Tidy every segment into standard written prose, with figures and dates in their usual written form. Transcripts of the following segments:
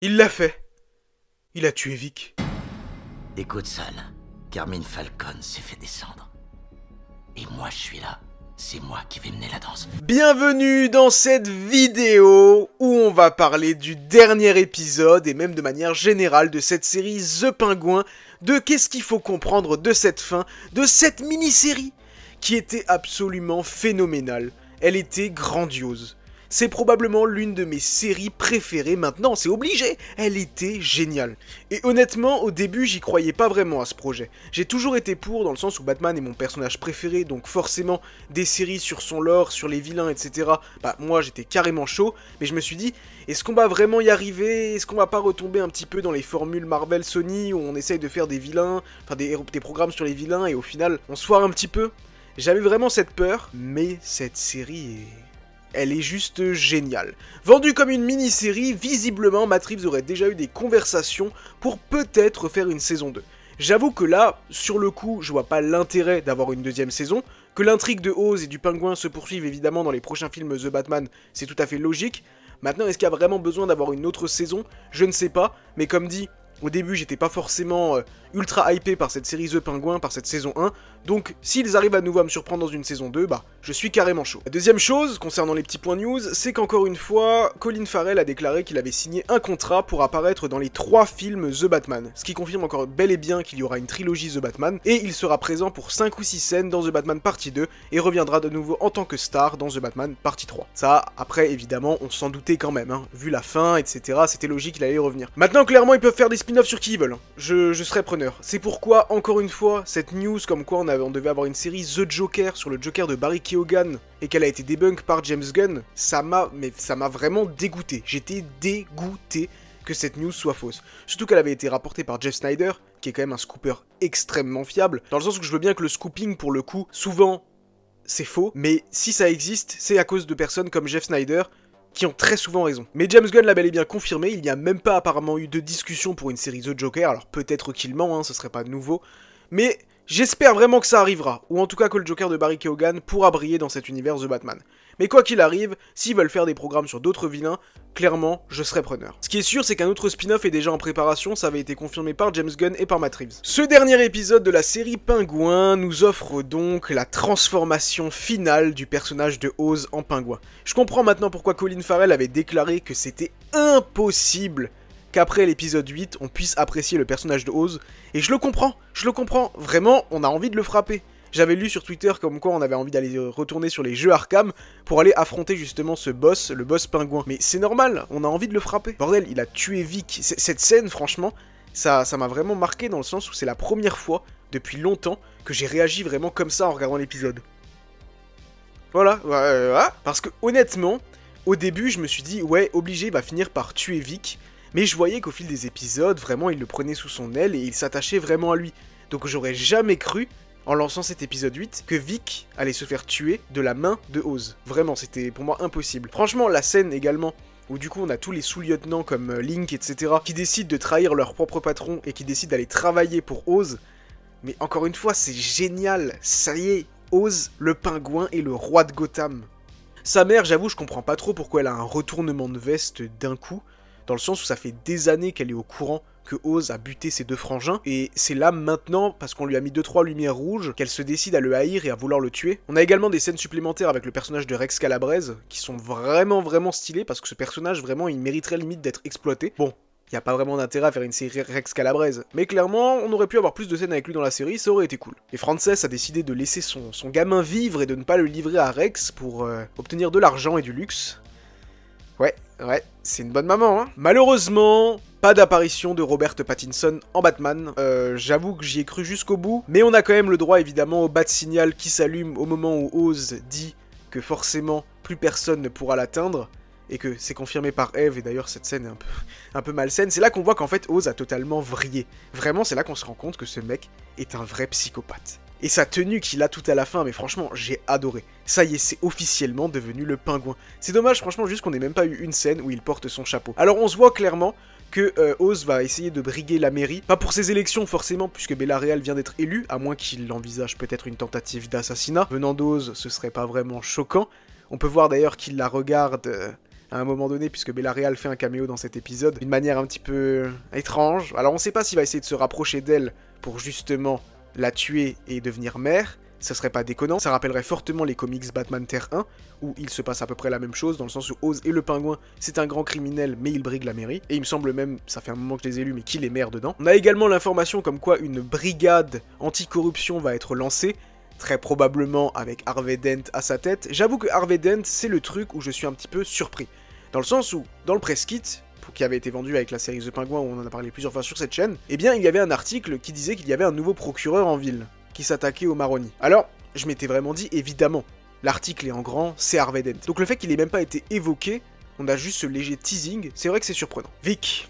Il l'a fait. Il a tué Vic. Écoute, Sal, Carmine Falcone s'est fait descendre. Et moi, je suis là. C'est moi qui vais mener la danse. Bienvenue dans cette vidéo où on va parler du dernier épisode et même de manière générale de cette série The Penguin, de qu'est-ce qu'il faut comprendre de cette fin, de cette mini-série qui était absolument phénoménale. Elle était grandiose. C'est probablement l'une de mes séries préférées maintenant, c'est obligé. Elle était géniale. Et honnêtement, au début, j'y croyais pas vraiment à ce projet. J'ai toujours été pour, dans le sens où Batman est mon personnage préféré, donc forcément, des séries sur son lore, sur les vilains, etc. Bah, moi, j'étais carrément chaud, mais je me suis dit, est-ce qu'on va vraiment y arriver? Est-ce qu'on va pas retomber un petit peu dans les formules Marvel Sony, où on essaye de faire des vilains, enfin des programmes sur les vilains, et au final, on se foire un petit peu? J'avais vraiment cette peur, mais cette série est... Elle est juste géniale. Vendue comme une mini-série, visiblement Matt Reeves aurait déjà eu des conversations pour peut-être faire une saison 2. J'avoue que là, sur le coup, je vois pas l'intérêt d'avoir une deuxième saison. Que l'intrigue de Oz et du Pingouin se poursuive évidemment dans les prochains films The Batman, c'est tout à fait logique. Maintenant, est-ce qu'il y a vraiment besoin d'avoir une autre saison? Je ne sais pas, mais comme dit... Au début, j'étais pas forcément ultra hypé par cette série The Penguin, par cette saison 1, donc s'ils arrivent à nouveau à me surprendre dans une saison 2, bah, je suis carrément chaud. La deuxième chose, concernant les petits points news, c'est qu'encore une fois, Colin Farrell a déclaré qu'il avait signé un contrat pour apparaître dans les 3 films The Batman, ce qui confirme encore bel et bien qu'il y aura une trilogie The Batman, et il sera présent pour 5 ou 6 scènes dans The Batman Partie 2, et reviendra de nouveau en tant que star dans The Batman Partie 3. Ça, après, évidemment, on s'en doutait quand même, hein. Vu la fin, etc., c'était logique qu'il allait revenir. Maintenant, clairement, ils peuvent faire des spin-offs sur qui ils veulent, hein. Je serai preneur. C'est pourquoi, encore une fois, cette news comme quoi on devait avoir une série The Joker sur le Joker de Barry Keoghan et qu'elle a été débunk par James Gunn, ça m'a vraiment dégoûté. J'étais dégoûté que cette news soit fausse. Surtout qu'elle avait été rapportée par Jeff Snyder, qui est quand même un scooper extrêmement fiable, dans le sens où je veux bien que le scooping, pour le coup, souvent, c'est faux, mais si ça existe, c'est à cause de personnes comme Jeff Snyder, qui ont très souvent raison. Mais James Gunn l'a bel et bien confirmé, il n'y a même pas apparemment eu de discussion pour une série The Joker, alors peut-être qu'il ment, hein, ce serait pas nouveau, mais j'espère vraiment que ça arrivera, ou en tout cas que le Joker de Barry Keoghan pourra briller dans cet univers The Batman. Mais quoi qu'il arrive, s'ils veulent faire des programmes sur d'autres vilains, clairement, je serai preneur. Ce qui est sûr, c'est qu'un autre spin-off est déjà en préparation, ça avait été confirmé par James Gunn et par Matt Reeves. Ce dernier épisode de la série Pingouin nous offre donc la transformation finale du personnage de Oz en pingouin. Je comprends maintenant pourquoi Colin Farrell avait déclaré que c'était impossible qu'après l'épisode 8, on puisse apprécier le personnage de Oz, et je le comprends, vraiment, on a envie de le frapper. J'avais lu sur Twitter comme quoi on avait envie d'aller retourner sur les jeux Arkham pour aller affronter justement ce boss, le boss pingouin. Mais c'est normal, on a envie de le frapper. Bordel, il a tué Vic. Cette scène, franchement, ça m'a vraiment marqué dans le sens où c'est la première fois depuis longtemps que j'ai réagi vraiment comme ça en regardant l'épisode. Voilà, parce que honnêtement, au début je me suis dit, ouais, obligé, il va finir par tuer Vic, mais je voyais qu'au fil des épisodes, vraiment il le prenait sous son aile et il s'attachait vraiment à lui. Donc j'aurais jamais cru, en lançant cet épisode 8, que Vic allait se faire tuer de la main de Oz. Vraiment, c'était pour moi impossible. Franchement, la scène également, où du coup on a tous les sous-lieutenants comme Link, etc., qui décident de trahir leur propre patron et qui décident d'aller travailler pour Oz, mais encore une fois, c'est génial, ça y est, Oz, le pingouin, est le roi de Gotham. Sa mère, j'avoue, je comprends pas trop pourquoi elle a un retournement de veste d'un coup, dans le sens où ça fait des années qu'elle est au courant que Oz a buté ses 2 frangins, et c'est là maintenant, parce qu'on lui a mis 2-3 lumières rouges, qu'elle se décide à le haïr et à vouloir le tuer. On a également des scènes supplémentaires avec le personnage de Rex Calabrese, qui sont vraiment stylées, parce que ce personnage, vraiment, il mériterait limite d'être exploité. Bon, il n'y a pas vraiment d'intérêt à faire une série Rex Calabrese, mais clairement, on aurait pu avoir plus de scènes avec lui dans la série, ça aurait été cool. Et Frances a décidé de laisser son gamin vivre et de ne pas le livrer à Rex pour obtenir de l'argent et du luxe. Ouais, c'est une bonne maman, hein. Malheureusement, pas d'apparition de Robert Pattinson en Batman. J'avoue que j'y ai cru jusqu'au bout, mais on a quand même le droit évidemment au bat signal qui s'allume au moment où Oz dit que forcément plus personne ne pourra l'atteindre, et que c'est confirmé par Eve, et d'ailleurs cette scène est un peu malsaine. C'est là qu'on voit qu'en fait Oz a totalement vrillé. Vraiment, c'est là qu'on se rend compte que ce mec est un vrai psychopathe. Et sa tenue qu'il a tout à la fin, mais franchement, j'ai adoré. Ça y est, c'est officiellement devenu le pingouin. C'est dommage, franchement, juste qu'on n'ait même pas eu une scène où il porte son chapeau. Alors on se voit clairement que Oz va essayer de briguer la mairie. Pas pour ses élections forcément, puisque Bella Real vient d'être élue, à moins qu'il envisage peut-être une tentative d'assassinat. Venant d'Oz, ce serait pas vraiment choquant. On peut voir d'ailleurs qu'il la regarde à un moment donné, puisque Bella Real fait un caméo dans cet épisode, d'une manière un petit peu étrange. Alors on sait pas s'il va essayer de se rapprocher d'elle pour justement la tuer et devenir mère, ça serait pas déconnant. Ça rappellerait fortement les comics Batman Terre 1, où il se passe à peu près la même chose, dans le sens où Oz et le Pingouin, c'est un grand criminel, mais il brigue la mairie. Et il me semble même, ça fait un moment que je les ai lus, mais qu'il est maire dedans. On a également l'information comme quoi une brigade anticorruption va être lancée, très probablement avec Harvey Dent à sa tête. J'avoue que Harvey Dent, c'est le truc où je suis un petit peu surpris. Dans le sens où, dans le press kit, qui avait été vendu avec la série The Penguin, où on en a parlé plusieurs fois sur cette chaîne, eh bien il y avait un article qui disait qu'il y avait un nouveau procureur en ville, qui s'attaquait aux marronniers. Alors, je m'étais vraiment dit, évidemment, l'article est en grand, c'est Harvey Dent. Donc le fait qu'il ait même pas été évoqué, on a juste ce léger teasing, c'est vrai que c'est surprenant. Vic.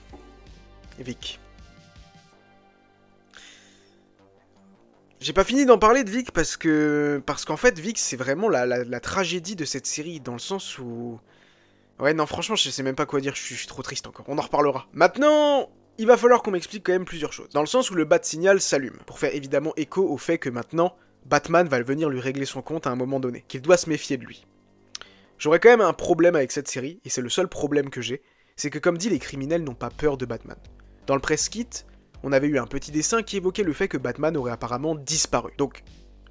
J'ai pas fini d'en parler de Vic parce qu'en fait Vic c'est vraiment la tragédie de cette série, dans le sens où... Ouais, non, franchement, je sais même pas quoi dire, je suis trop triste encore. On en reparlera. Maintenant, il va falloir qu'on m'explique quand même plusieurs choses. Dans le sens où le bat-signal s'allume, pour faire évidemment écho au fait que maintenant, Batman va venir lui régler son compte à un moment donné, qu'il doit se méfier de lui. J'aurais quand même un problème avec cette série, et c'est le seul problème que j'ai, c'est que comme dit, les criminels n'ont pas peur de Batman. Dans le press kit, on avait eu un petit dessin qui évoquait le fait que Batman aurait apparemment disparu. Donc...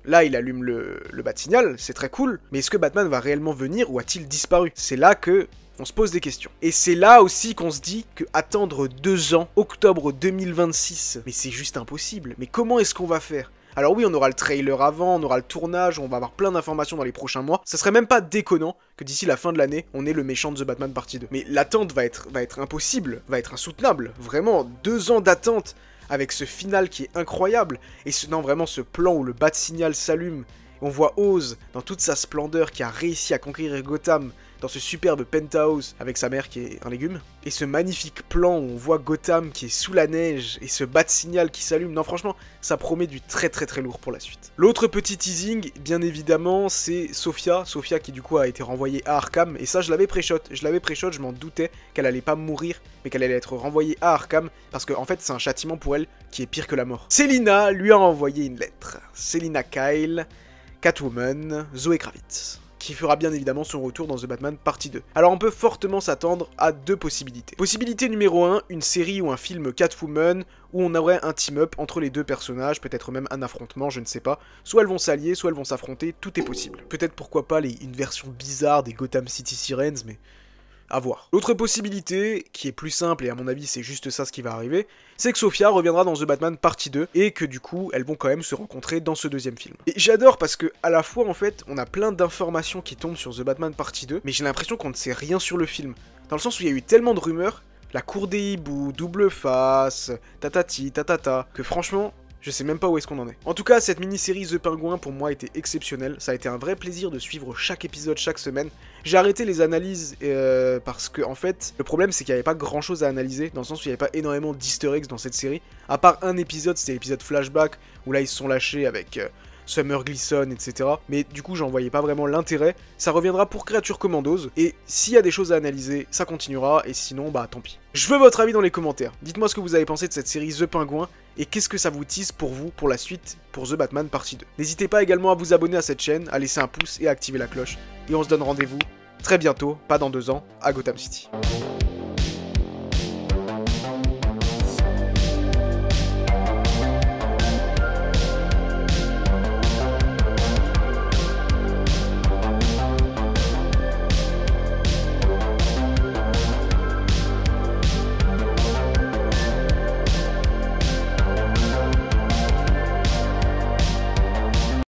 là, il allume le bat-signal, c'est très cool, mais est-ce que Batman va réellement venir ou a-t-il disparu? C'est là que on se pose des questions. Et c'est là aussi qu'on se dit que attendre 2 ans, octobre 2026, mais c'est juste impossible. Mais comment est-ce qu'on va faire? Alors oui, on aura le trailer avant, on aura le tournage, on va avoir plein d'informations dans les prochains mois. Ça serait même pas déconnant que d'ici la fin de l'année, on ait le méchant de The Batman partie 2. Mais l'attente va être impossible, va être insoutenable. Vraiment, 2 ans d'attente avec ce final qui est incroyable, et vraiment ce plan où le bat-signal s'allume, et on voit Oz dans toute sa splendeur qui a réussi à conquérir Gotham, dans ce superbe penthouse avec sa mère qui est un légume, et ce magnifique plan où on voit Gotham qui est sous la neige, et ce bat-signal qui s'allume. Non, franchement, ça promet du très lourd pour la suite. L'autre petit teasing, bien évidemment, c'est Sophia qui du coup a été renvoyée à Arkham, et ça je l'avais pré-shot, je m'en doutais qu'elle allait pas mourir, mais qu'elle allait être renvoyée à Arkham, parce qu'en fait c'est un châtiment pour elle qui est pire que la mort. Selina lui a envoyé une lettre. Selina Kyle, Catwoman, Zoé Kravitz, qui fera bien évidemment son retour dans The Batman partie 2. Alors on peut fortement s'attendre à 2 possibilités. Possibilité numéro 1, une série ou un film Catwoman, où on aurait un team-up entre les 2 personnages, peut-être même un affrontement, je ne sais pas. Soit elles vont s'allier, soit elles vont s'affronter, tout est possible. Peut-être pourquoi pas une version bizarre des Gotham City Sirens, mais... à voir. L'autre possibilité, qui est plus simple, et à mon avis c'est juste ça ce qui va arriver, c'est que Sophia reviendra dans The Batman partie 2, et que du coup, elles vont quand même se rencontrer dans ce 2e film. Et j'adore parce que, à la fois en fait, on a plein d'informations qui tombent sur The Batman partie 2, mais j'ai l'impression qu'on ne sait rien sur le film. Dans le sens où il y a eu tellement de rumeurs, la cour des hiboux, double face, tatati, tatata, que franchement... je sais même pas où est-ce qu'on en est. En tout cas, cette mini-série The Penguin pour moi était exceptionnelle. Ça a été un vrai plaisir de suivre chaque épisode chaque semaine. J'ai arrêté les analyses parce que en fait, le problème c'est qu'il n'y avait pas grand chose à analyser, dans le sens où il n'y avait pas énormément d'easter eggs dans cette série. À part un épisode, c'était l'épisode flashback, où là ils se sont lâchés avec... Summer Gleason, etc. Mais du coup, j'en voyais pas vraiment l'intérêt. Ça reviendra pour Créature Commandos. Et s'il y a des choses à analyser, ça continuera. Et sinon, bah tant pis. Je veux votre avis dans les commentaires. Dites-moi ce que vous avez pensé de cette série The Penguin. Et qu'est-ce que ça vous tease pour vous, pour la suite, pour The Batman partie 2. N'hésitez pas également à vous abonner à cette chaîne, à laisser un pouce et à activer la cloche. Et on se donne rendez-vous très bientôt, pas dans 2 ans, à Gotham City.